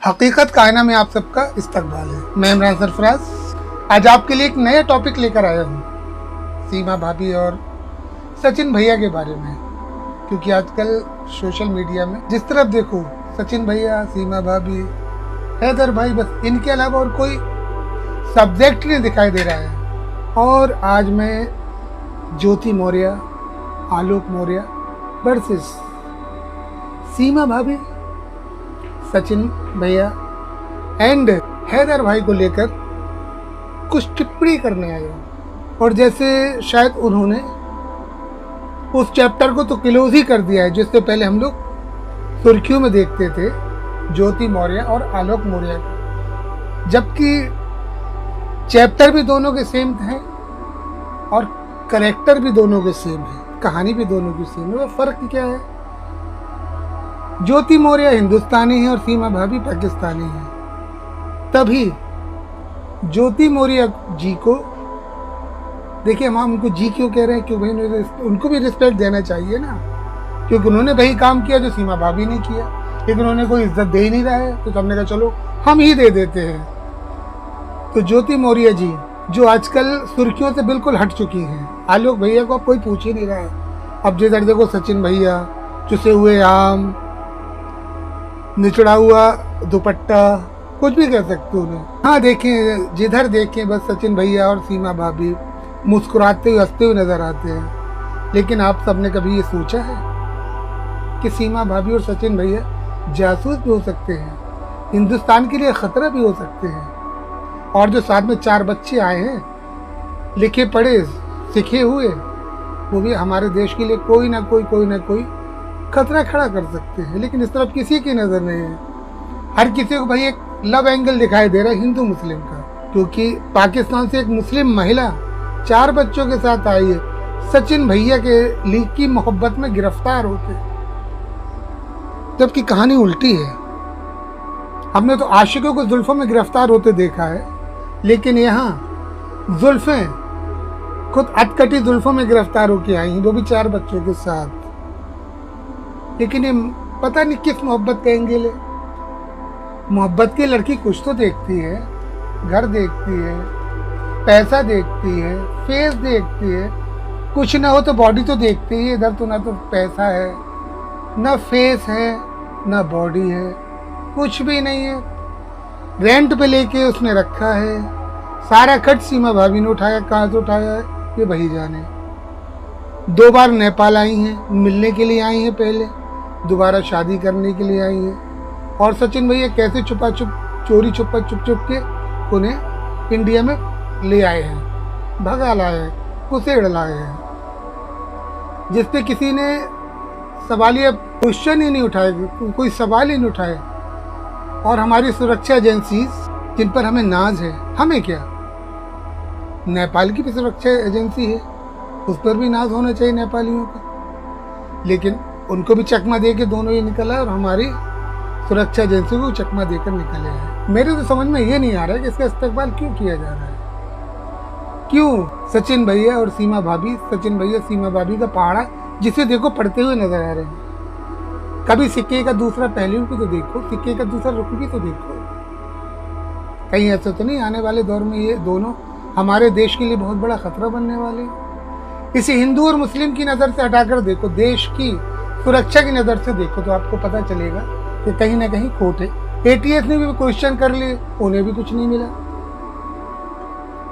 हकीकत कायना में आप सबका इस्तकबाल है। मैं इमरान सरफराज आज आपके लिए एक नया टॉपिक लेकर आया हूँ, सीमा भाभी और सचिन भैया के बारे में। क्योंकि आजकल सोशल मीडिया में जिस तरफ देखो सचिन भैया, सीमा भाभी, हैदर भाई, बस इनके अलावा और कोई सब्जेक्ट नहीं दिखाई दे रहा है। और आज मैं ज्योति मौर्य, आलोक मौर्य वर्सेस सीमा भाभी, सचिन भैया एंड हैदर भाई को लेकर कुछ टिप्पणी करने आया हूँ। और जैसे शायद उन्होंने उस चैप्टर को तो क्लोज ही कर दिया है जिससे पहले हम लोग सुर्खियों में देखते थे, ज्योति मौर्य और आलोक मौर्य का, जबकि चैप्टर भी दोनों के सेम थे और करेक्टर भी दोनों के सेम है, कहानी भी दोनों की सेम है। वो फर्क क्या है, ज्योति मौर्य हिंदुस्तानी है और सीमा भाभी पाकिस्तानी है। तभी ज्योति मौर्य जी को देखिए, हम उनको जी क्यों कह रहे हैं, क्यों भाई उनको भी रिस्पेक्ट देना चाहिए ना, क्योंकि उन्होंने वही काम किया जो सीमा भाभी ने किया, लेकिन उन्होंने कोई इज्जत दे ही नहीं रहा है, तो हमने कहा चलो हम ही दे देते हैं। तो ज्योति मौर्य जी जो आजकल सुर्खियों से बिल्कुल हट चुकी हैं, आलोक भैया को अब कोई पूछ ही नहीं रहा है। अब जिधर देखो सचिन भैया, चुसे हुए आम, निचड़ा हुआ दुपट्टा, कुछ भी कह सकते हो उन्हें। हाँ देखें, जिधर देखें बस सचिन भैया और सीमा भाभी मुस्कुराते हुए, हंसते हुए नजर आते हैं। लेकिन आप सबने कभी ये सोचा है कि सीमा भाभी और सचिन भैया जासूस भी हो सकते हैं, हिंदुस्तान के लिए खतरा भी हो सकते हैं। और जो साथ में 4 बच्चे आए हैं, लिखे पढ़े सीखे हुए, वो भी हमारे देश के लिए कोई ना कोई खतरा खड़ा कर सकते हैं। लेकिन इस तरफ किसी की नज़र नहीं है। हर किसी को भाई एक लव एंगल दिखाई दे रहा है हिंदू मुस्लिम का, क्योंकि पाकिस्तान से एक मुस्लिम महिला 4 बच्चों के साथ आई है सचिन भैया के लीक की मोहब्बत में गिरफ्तार होके, जबकि कहानी उल्टी है। हमने तो आशिकों को जुल्फों में गिरफ्तार होते देखा है, लेकिन यहाँ जुल्फें खुद अटकटी जुल्फों में गिरफ्तार होके आई हैं, वो भी 4 बच्चों के साथ। लेकिन ये पता नहीं किस मोहब्बत का एंगल है। मोहब्बत की लड़की कुछ तो देखती है, घर देखती है, पैसा देखती है, फेस देखती है, कुछ ना हो तो बॉडी तो देखती है। इधर तो ना तो पैसा है, ना फेस है, ना बॉडी है, कुछ भी नहीं है। रेंट पे लेके उसने रखा है, सारा खर्च सीमा भाभी ने उठाया, कहाँ से उठाया है ये वही जाने। 2 बार नेपाल आई हैं, मिलने के लिए आई हैं, पहले दोबारा शादी करने के लिए आई हैं। और सचिन भैया कैसे चोरी छुप के उन्हें इंडिया में ले आए हैं, भगा लाए हैं, कुसेड़ लाए हैं, जिसपे किसी ने सवालिया क्वेश्चन ही नहीं उठाए, कोई सवाल ही नहीं उठाए। और हमारी सुरक्षा एजेंसीज जिन पर हमें नाज है, हमें क्या, नेपाल की भी सुरक्षा एजेंसी है, उस पर भी नाज होना चाहिए नेपालियों का। लेकिन उनको भी चकमा दे के दोनों ही निकला और हमारी सुरक्षा एजेंसी को चकमा देकर निकले हैं। मेरे तो समझ में ये नहीं आ रहा है कि इसका इस्तेमाल क्यों किया जा रहा है। क्यों सचिन भैया और सीमा भाभी, सचिन भैया सीमा भाभी का पहाड़ा जिसे देखो पढ़ते हुए नजर आ रहे हैं। कभी सिक्के का दूसरा पहलू भी तो देखो, सिक्के का दूसरा रुख भी तो देखो। कहीं ऐसा तो नहीं आने वाले दौर में ये दोनों हमारे देश के लिए बहुत बड़ा खतरा बनने वाले। इसे हिंदू और मुस्लिम की नज़र से हटाकर देखो, देश की सुरक्षा की नज़र से देखो, तो आपको पता चलेगा कि कहीं ना कहीं खोट है। एटीएस ने भी क्वेश्चन कर लिए, उन्हें भी कुछ नहीं मिला।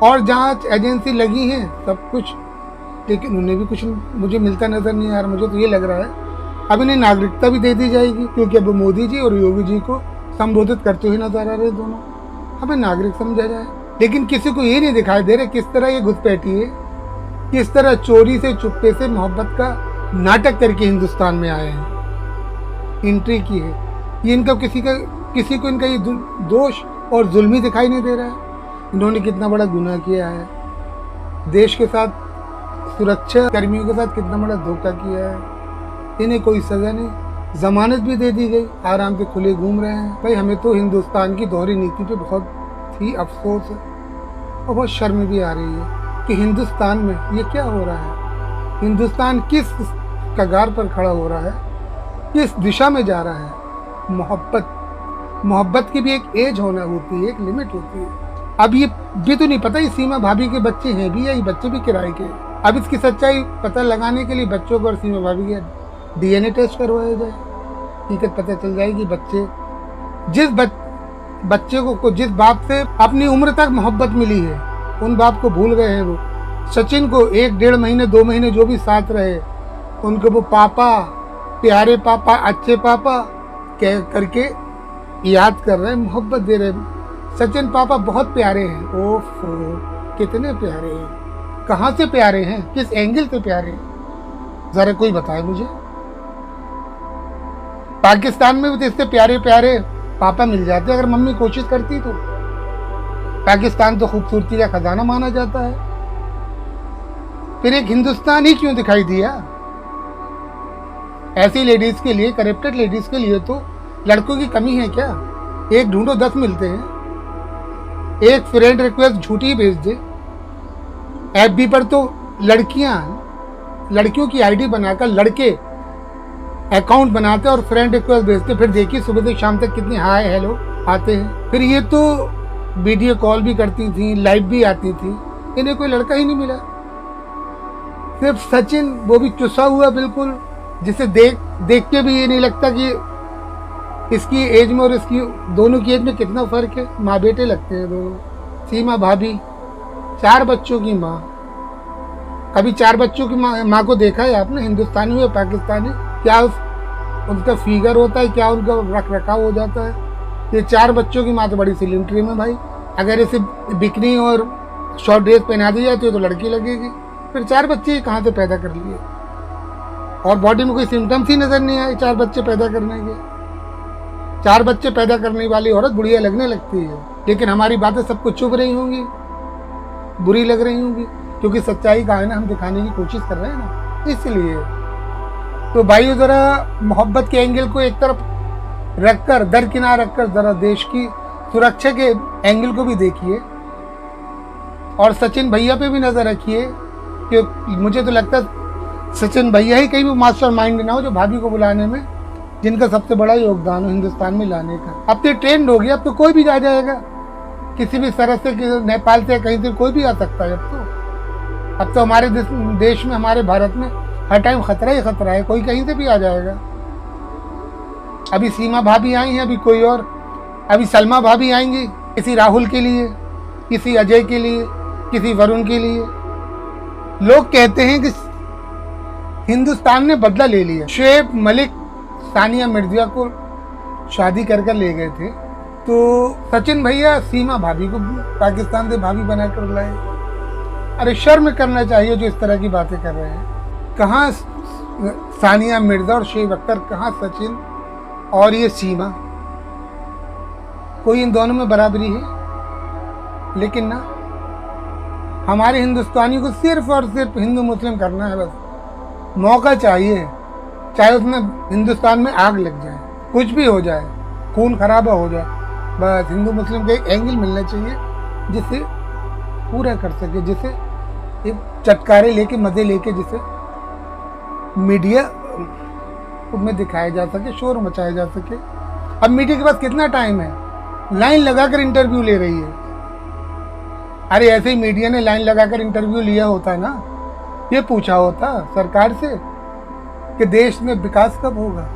और जांच एजेंसी लगी है सब कुछ, लेकिन उन्हें भी कुछ मुझे मिलता नजर नहीं आ रहा। मुझे तो ये लग रहा है अब इन्हें नागरिकता भी दे दी जाएगी, क्योंकि अब मोदी जी और योगी जी को संबोधित करते हुए नजर आ रहे दोनों, हमें नागरिक समझा जाए। लेकिन किसी को ये नहीं दिखाई दे रहा किस तरह ये घुसपैठी है, किस तरह चोरी से चुप्पे से मोहब्बत का नाटक करके हिंदुस्तान में आए हैं, एंट्री की है। ये इनका किसी को इनका ये दोष और जुल्मी दिखाई नहीं दे रहा है। इन्होंने कितना बड़ा गुनाह किया है, देश के साथ, सुरक्षा कर्मियों के साथ कितना बड़ा धोखा किया है। इन्हें कोई सजा नहीं, जमानत भी दे दी गई, आराम से खुले घूम रहे हैं। भाई हमें तो हिंदुस्तान की दोहरी नीति पे बहुत ही अफसोस है और बहुत शर्म भी आ रही है कि हिंदुस्तान में ये क्या हो रहा है। हिंदुस्तान किस कगार पर खड़ा हो रहा है, किस दिशा में जा रहा है। मोहब्बत मोहब्बत की भी एक एज होना होती है, एक लिमिट होती है। अब ये भी तो नहीं पता ये सीमा भाभी के बच्चे हैं भी या ये बच्चे भी किराए के। अब इसकी सच्चाई पता लगाने के लिए बच्चों को और सीमा भाभी के DNA टेस्ट करवाया जाए, हकीकत पता चल जाएगी। बच्चे जिस बच्चे को जिस बाप से अपनी उम्र तक मोहब्बत मिली है उन बाप को भूल गए हैं वो। सचिन को 1-1.5 महीने 2 महीने जो भी साथ रहे उनको वो पापा, प्यारे पापा, अच्छे पापा कह करके याद कर रहे हैं, मोहब्बत दे रहे हैं। सचिन पापा बहुत प्यारे हैं। ओफो कितने प्यारे हैं, कहाँ से प्यारे हैं, किस एंगल से प्यारे हैं, जरा कोई बताए मुझे। पाकिस्तान में भी तो इससे प्यारे प्यारे पापा मिल जाते अगर मम्मी कोशिश करती तो। पाकिस्तान तो खूबसूरती का खजाना माना जाता है, फिर एक हिंदुस्तान ही क्यों दिखाई दिया? ऐसी लेडीज के लिए, करप्टेड लेडीज के लिए तो लड़कों की कमी है क्या? एक ढूंढो 10 मिलते हैं। एक फ्रेंड रिक्वेस्ट झूठी भेज दे। FB पर तो लड़कियों की आईडी बनाकर लड़के अकाउंट बनाते और फ्रेंड रिक्वेस्ट भेजते, फिर देखिए सुबह से शाम तक कितनी हाय हेलो आते हैं। फिर ये तो वीडियो कॉल भी करती थी, लाइव भी आती थी, इन्हें कोई लड़का ही नहीं मिला। सिर्फ सचिन, वो भी चुसा हुआ बिल्कुल, जिसे देख के भी ये नहीं लगता कि इसकी एज में और इसकी दोनों की एज में कितना फर्क है। माँ बेटे लगते हैं दोनों। सीमा भाभी 4 बच्चों की माँ। कभी 4 बच्चों की माँ को देखा है आपने, हिंदुस्तानी या पाकिस्तानी? क्या उनका फिगर होता है, क्या उनका रख रखाव हो जाता है? ये 4 बच्चों की माँ तो बड़ी सिलेंट्री में भाई। अगर इसे बिकनी और शॉर्ट ड्रेस पहना दी जाती है तो लड़की लगेगी। फिर 4 बच्चे कहाँ से पैदा कर लिए? और बॉडी में कोई सिम्टम्स ही नजर नहीं आए 4 बच्चे पैदा करने के। 4 बच्चे पैदा करने वाली औरत बुढ़िया लगने लगती है, लेकिन हमारी बातें सबको चुभ रही होंगी, बुरी लग रही होंगी, क्योंकि सच्चाई का आईना हम दिखाने की कोशिश कर रहे हैं ना, इसलिए। तो भाइयों जरा मोहब्बत के एंगल को एक तरफ रखकर, दरकिनार रखकर, जरा देश की सुरक्षा के एंगल को भी देखिए और सचिन भैया पे भी नजर रखिए, कि मुझे तो लगता है सचिन भैया ही कहीं भी मास्टर माइंड ना हो जो भाभी को बुलाने में, जिनका सबसे बड़ा योगदान हो हिंदुस्तान में लाने का। अब तो ट्रेंड हो गया, अब तो कोई भी जा जाएगा, किसी भी सरहद से, नेपाल से, कहीं से कोई भी आ सकता है। अब तो हमारे देश में, हमारे भारत में हर टाइम खतरा ही खतरा है, कोई कहीं से भी आ जाएगा। अभी सीमा भाभी आई हैं, अभी कोई और, अभी सलमा भाभी आएंगी किसी राहुल के लिए, किसी अजय के लिए, किसी वरुण के लिए। लोग कहते हैं कि हिंदुस्तान ने बदला ले लिया। शुएब मलिक सानिया मिर्जा को शादी कर ले गए थे, तो सचिन भैया सीमा भाभी को पाकिस्तान से भाभी बनाकर लाए। अरे शर्म करना चाहिए जो इस तरह की बातें कर रहे हैं। कहाँ सानिया मिर्जा और शुएब अख्तर, कहाँ सचिन और ये सीमा? कोई इन दोनों में बराबरी है? लेकिन ना, हमारे हिंदुस्तानी को सिर्फ और सिर्फ हिंदू मुस्लिम करना है बस। मौका चाहिए, चाहे उसमें हिंदुस्तान में आग लग जाए, कुछ भी हो जाए, खून खराबा हो जाए, बस हिंदू मुस्लिम का एक एंगल मिलना चाहिए जिसे पूरा कर सके, जिसे एक चटकारे लेके, मजे लेके, जिसे मीडिया में दिखाया जा सके, शोर मचाया जा सके। अब मीडिया के पास कितना टाइम है? लाइन लगाकर इंटरव्यू ले रही है। अरे ऐसे ही मीडिया ने लाइन लगाकर इंटरव्यू लिया होता है ना, ये पूछा होता सरकार से कि देश में विकास कब होगा,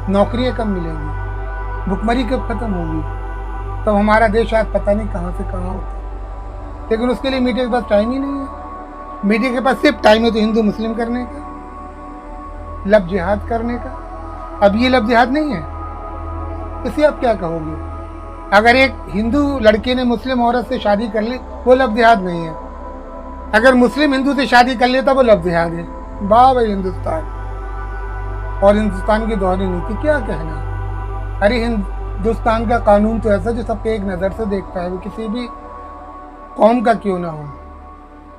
नौकरियां कब मिलेंगी, भुखमरी कब खत्म होगी, तब तो हमारा देश आज पता नहीं कहाँ से कहाँ होता। लेकिन उसके लिए मीडिया के पास टाइम ही नहीं है। मीडिया के पास सिर्फ टाइम है तो हिंदू मुस्लिम करने का, लब जिहाद करने का। अब ये लब जिहाद नहीं है, इसे आप क्या कहोगे? अगर एक हिंदू लड़के ने मुस्लिम औरत से शादी कर ली, वो लब जिहाद नहीं है। अगर मुस्लिम हिंदू से शादी कर लेता, वो लब जिहाद है। वाह भाई हिंदुस्तान और हिंदुस्तान की दोहरी नीति, क्या कहना। अरे हिंदुस्तान का कानून तो ऐसा जो सबके एक नज़र से देखता है, वो किसी भी कौम का क्यों ना हो,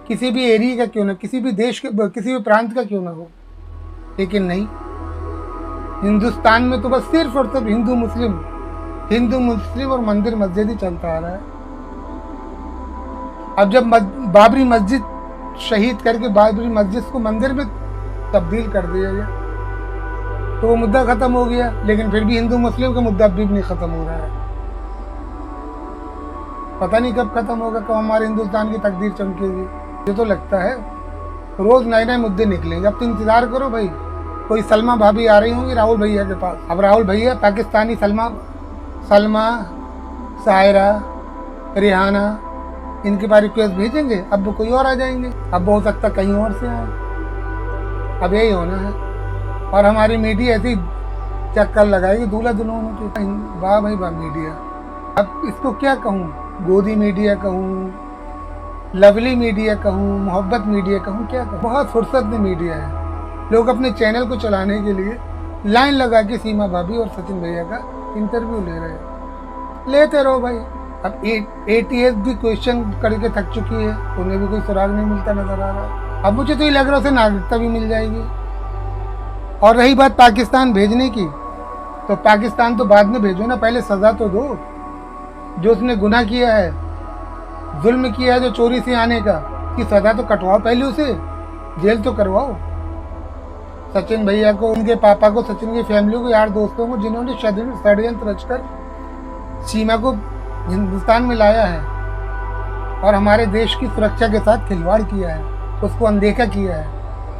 किसी भी एरिया का क्यों ना, किसी भी देश के, किसी भी प्रांत का क्यों ना हो। लेकिन नहीं, हिंदुस्तान में तो बस सिर्फ और सिर्फ हिंदू मुस्लिम और मंदिर मस्जिद ही चलता आ रहा है। अब जब बाबरी मस्जिद शहीद करके बाबरी मस्जिद को मंदिर में तब्दील कर दिया गया, तो वो मुद्दा खत्म हो गया। लेकिन फिर भी हिंदू मुस्लिम का मुद्दा अभी भी नहीं खत्म हो रहा है। पता नहीं कब खत्म होगा, कब हमारे हिंदुस्तान की तकदीर चमकेगी। मुझे तो लगता है रोज नए नए मुद्दे निकलेंगे। अब तो इंतजार करो भाई, कोई सलमा भाभी आ रही होंगी राहुल भैया के पास। अब राहुल भैया पाकिस्तानी सलमा, सायरा, रिहाना, इनके पास रिक्वेस्ट भेजेंगे, अब वो कोई और आ जाएंगे। अब हो सकता कहीं और से आए। अब यही होना है। और हमारी मीडिया ऐसी चक्कर लगाएगी दूल्हा दुल्हनों की। वाह भाई वाह मीडिया। अब इसको क्या कहूँ, गोदी मीडिया कहूँ, लवली मीडिया कहूँ, मोहब्बत मीडिया कहूँ, क्या कहूँ। बहुत फुर्सत में मीडिया है। लोग अपने चैनल को चलाने के लिए लाइन लगा के सीमा भाभी और सचिन भैया का इंटरव्यू ले रहे हैं। लेते रहो भाई। अब ATS भी क्वेश्चन करके थक चुकी है, उन्हें भी कोई सुराग नहीं मिलता नजर आ रहा। अब मुझे तो ये लग रहा है उसे नागरिकता भी मिल जाएगी। और रही बात पाकिस्तान भेजने की, तो पाकिस्तान तो बाद में भेजो ना, पहले सजा तो दो। जो उसने गुनाह किया है, जुल्म किया है, जो चोरी से आने का, की सजा तो कटवाओ, पहले उसे जेल तो करवाओ। सचिन भैया को, उनके पापा को, सचिन की फैमिली को, यार दोस्तों को, जिन्होंने षड्यंत्र रचकर सीमा को हिंदुस्तान में लाया है और हमारे देश की सुरक्षा के साथ खिलवाड़ किया है, उसको अनदेखा किया है,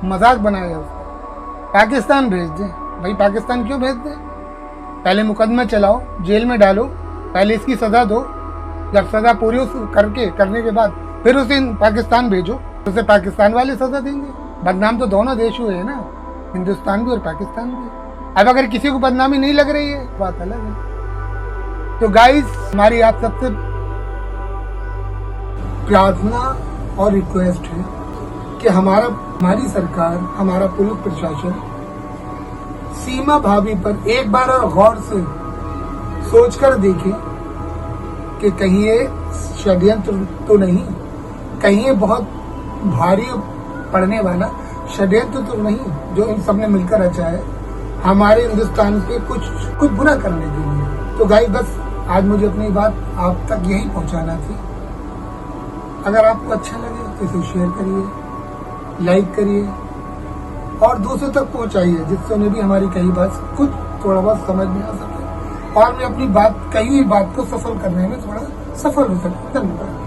मजाक बनाया है उसका। पाकिस्तान भेज दें भाई। पाकिस्तान क्यों भेज दें? पहले मुकदमा चलाओ, जेल में डालो, पहले इसकी सजा दो। जब सजा पूरी करने के बाद फिर उसे पाकिस्तान भेजो, उसे पाकिस्तान वाले सजा देंगे। बदनाम तो दोनों देश हुए हैं ना, हिंदुस्तान भी और पाकिस्तान भी। अब अगर किसी को बदनामी नहीं लग रही है, बात अलग है। तो गाइस, हमारी आप सबसे प्रार्थना और रिक्वेस्ट है कि हमारी सरकार, हमारा पुलिस प्रशासन सीमा भाभी पर एक बार और गौर से सोचकर देखे कि कहीं ये षड्यंत्र तो नहीं, कहीं ये बहुत भारी पड़ने वाला षड्यंत्र तो नहीं जो इन सब ने मिलकर रचा है हमारे हिंदुस्तान पे कुछ बुरा करने के लिए। तो गाइस, बस आज मुझे अपनी बात आप तक यही पहुंचाना थी। अगर आपको अच्छा लगे तो इसे शेयर करिए, लाइक करिए और दूसरों तक पहुंचाइए, जिससे उन्हें भी हमारी कही बात कुछ थोड़ा बहुत समझ में आ सके और मैं अपनी कही हुई बात को सफल करने में थोड़ा सफल हो सकता। धन्यवाद।